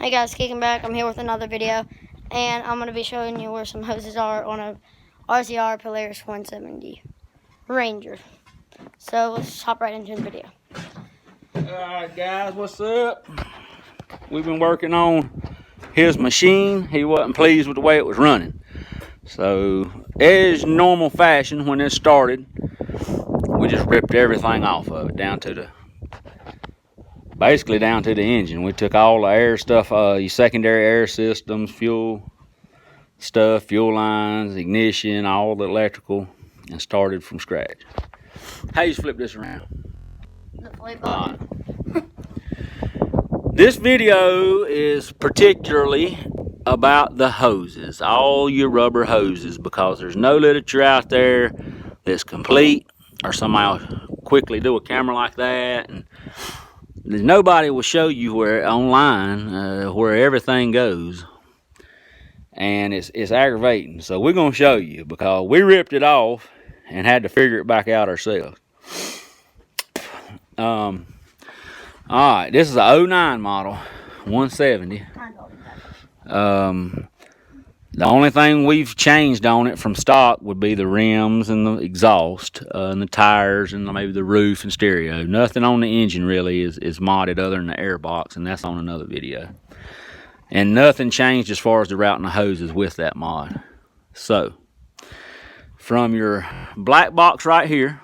Hey guys, kicking back. I'm here with another video, and I'm going to be showing you where some hoses are on a RZR Polaris 170 Ranger. So let's hop right into the video. Alright guys, what's up? We've been working on his machine. He wasn't pleased with the way it was running. So, as normal fashion, when this started, we just ripped everything off of it basically down to the engine. We took all the air stuff, your secondary air systems, fuel stuff, fuel lines, ignition, all the electrical, and started from scratch. How you flip this around? The play button. This video is particularly about the hoses, all your rubber hoses, because there's no literature out there that's complete, or somebody will quickly do a camera like that, and nobody will show you where online where everything goes, and it's aggravating. So we're gonna show you, because we ripped it off and had to figure it back out ourselves. All right, this is a 09 model 170. The only thing we've changed on it from stock would be the rims and the exhaust and the tires and maybe the roof and stereo. Nothing on the engine really is modded other than the air box, and that's on another video. And nothing changed as far as the routing of hoses with that mod. So, from your black box right here.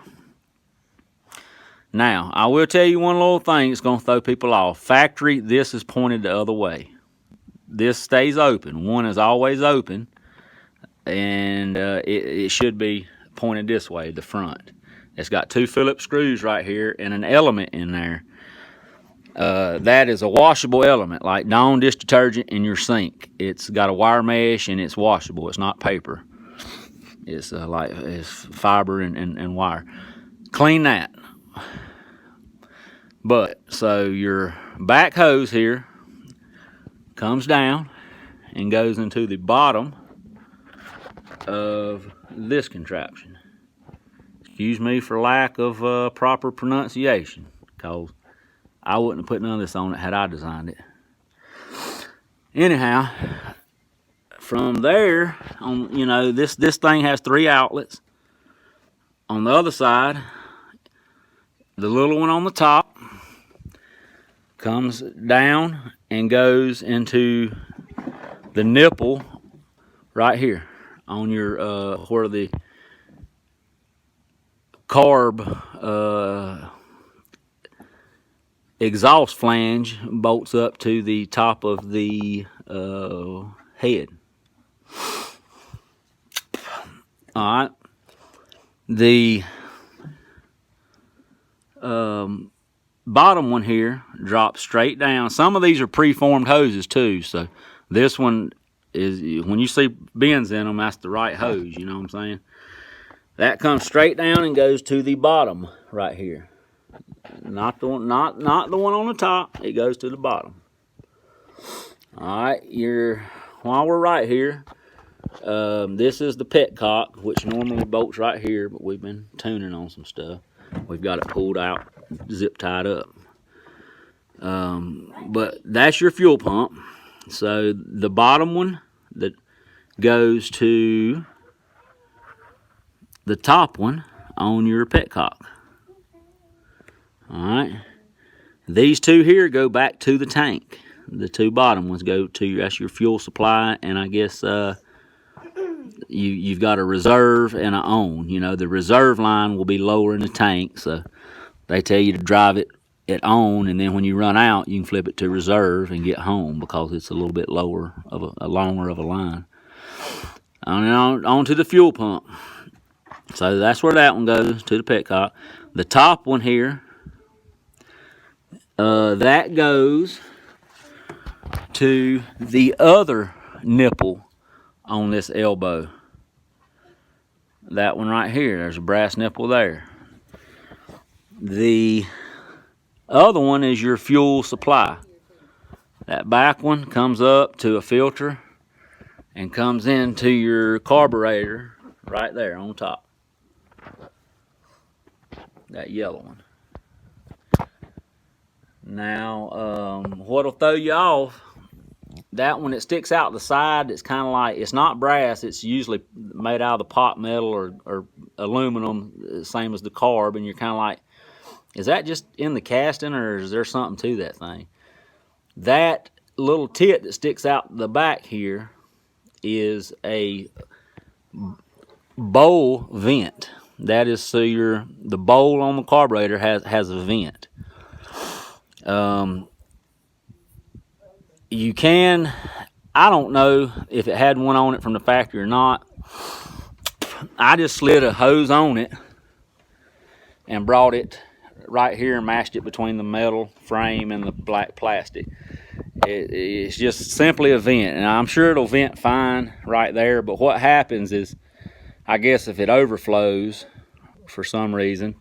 Now, I will tell you one little thing that's going to throw people off. Factory, this is pointed the other way. This stays open. One is always open, and it should be pointed this way, the front. It's got two Phillips screws right here and an element in there. That is a washable element, like Dawn dish detergent in your sink. It's got a wire mesh and it's washable. It's not paper. It's it's fiber and wire. Clean that. But so your back hose here comes down and goes into the bottom of this contraption. Excuse me for lack of proper pronunciation, because I wouldn't have put none of this on it had I designed it. Anyhow, from there on, this thing has 3 outlets. On the other side, the little one on the top comes down and goes into the nipple right here on your where the carb exhaust flange bolts up to the top of the head. Alright, the bottom one here drops straight down. Some of these are preformed hoses too, so this one is, when you see bends in them, that's the right hose, you know what I'm saying? That comes straight down and goes to the bottom right here. Not the one, not the one on the top. It goes to the bottom. Alright, while we're right here, this is the petcock, which normally bolts right here, but we've been tuning on some stuff. We've got it pulled out, zip tied up. But that's your fuel pump. So the bottom one that goes to the top one on your petcock. Alright. These two here go back to the tank. The two bottom ones go to, that's your fuel supply, and I guess you've got a reserve and a on. The reserve line will be lower in the tank, so they tell you to drive it at on, and then when you run out, you can flip it to reserve and get home, because it's a little bit lower of a longer of a line. On to the fuel pump. So that's where that one goes, to the petcock. The top one here, that goes to the other nipple on this elbow. That one right here, there's a brass nipple there. The other one is your fuel supply. That back one comes up to a filter and comes into your carburetor right there on top. That yellow one. Now, what'll throw you off that one, it sticks out the side. It's kind of like, it's not brass. It's usually made out of the pot metal or aluminum, same as the carb. And you're kind of like, is that just in the casting, or is there something to that thing? That little tit that sticks out the back here is a bowl vent. That is so the bowl on the carburetor has a vent. You can, I don't know if it had one on it from the factory or not. I just slid a hose on it and brought it right here and mashed it between the metal frame and the black plastic. It's just simply a vent, and I'm sure it'll vent fine right there, but what happens is, I guess if it overflows for some reason,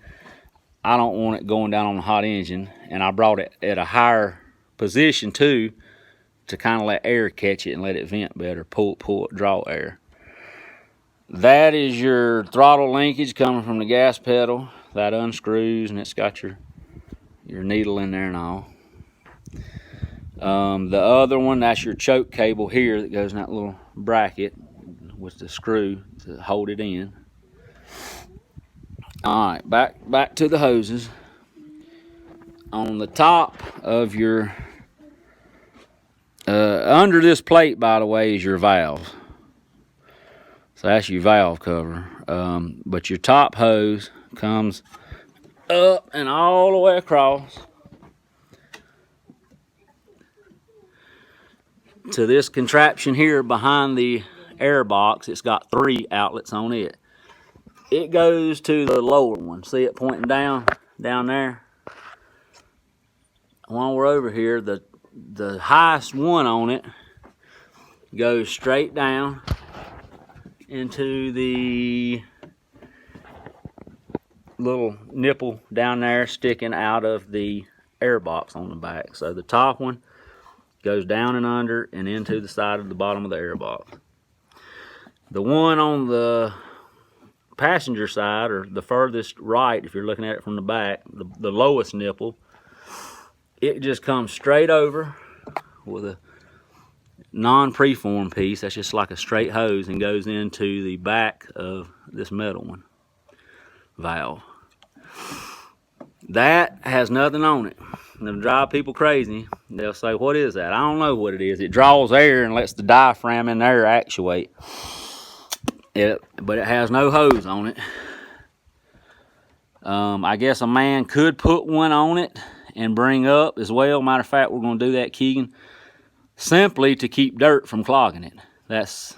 I don't want it going down on the hot engine, and I brought it at a higher position too, to kind of let air catch it and let it vent better, draw air. That is your throttle linkage coming from the gas pedal. That unscrews, and it's got your needle in there and all. The other one, that's your choke cable here that goes in that little bracket with the screw to hold it in. Alright, back to the hoses. On the top of your under this plate, by the way, is your valve. So that's your valve cover. But your top hose comes up and all the way across to this contraption here behind the air box. It's got 3 outlets on it. It goes to the lower one. See it pointing down there? While we're over here, the highest one on it goes straight down into the little nipple down there sticking out of the air box on the back. So the top one goes down and under and into the side of the bottom of the air box. The one on the passenger side, or the furthest right, if you're looking at it from the back, the lowest nipple, it just comes straight over with a non-preformed piece. That's just like a straight hose, and goes into the back of this metal one valve. That has nothing on it. It'll drive people crazy. They'll say, what is that? I don't know what it is. It draws air and lets the diaphragm in there actuate. But it has no hose on it. I guess a man could put one on it and bring up as well. Matter of fact, we're going to do that, Keegan, simply to keep dirt from clogging it. That's